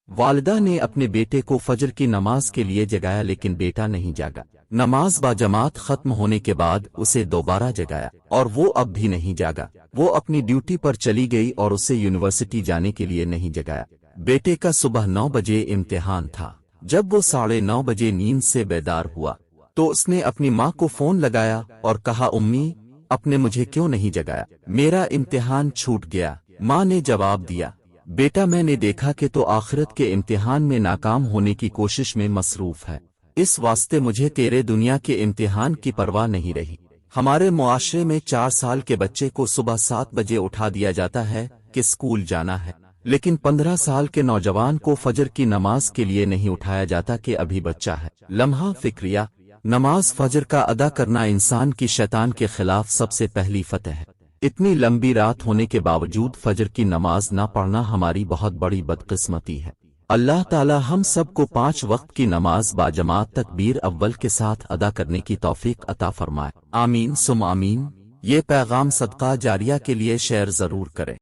والدہ نے اپنے بیٹے کو فجر کی نماز کے لیے جگایا لیکن بیٹا نہیں جاگا۔ نماز با جماعت ختم ہونے کے بعد اسے دوبارہ جگایا اور وہ اب بھی نہیں جاگا۔ وہ اپنی ڈیوٹی پر چلی گئی اور اسے یونیورسٹی جانے کے لیے نہیں جگایا۔ بیٹے کا صبح 9 بجے امتحان تھا۔ جب وہ 9:30 بجے نیند سے بیدار ہوا تو اس نے اپنی ماں کو فون لگایا اور کہا، امی، آپ نے مجھے کیوں نہیں جگایا؟ میرا امتحان چھوٹ گیا۔ ماں نے جواب دیا، بیٹا میں نے دیکھا کہ تو آخرت کے امتحان میں ناکام ہونے کی کوشش میں مصروف ہے، اس واسطے مجھے تیرے دنیا کے امتحان کی پرواہ نہیں رہی۔ ہمارے معاشرے میں 4 سال کے بچے کو صبح 7 بجے اٹھا دیا جاتا ہے کہ اسکول جانا ہے، لیکن 15 سال کے نوجوان کو فجر کی نماز کے لیے نہیں اٹھایا جاتا کہ ابھی بچہ ہے۔ لمحہ فکریہ، نماز فجر کا ادا کرنا انسان کی شیطان کے خلاف سب سے پہلی فتح ہے۔ اتنی لمبی رات ہونے کے باوجود فجر کی نماز نہ پڑھنا ہماری بہت بڑی بدقسمتی ہے۔ اللہ تعالی ہم سب کو 5 وقت کی نماز با جماعت تکبیر اول کے ساتھ ادا کرنے کی توفیق عطا فرمائے، آمین ثم آمین۔ یہ پیغام صدقہ جاریہ کے لیے شیئر ضرور کریں۔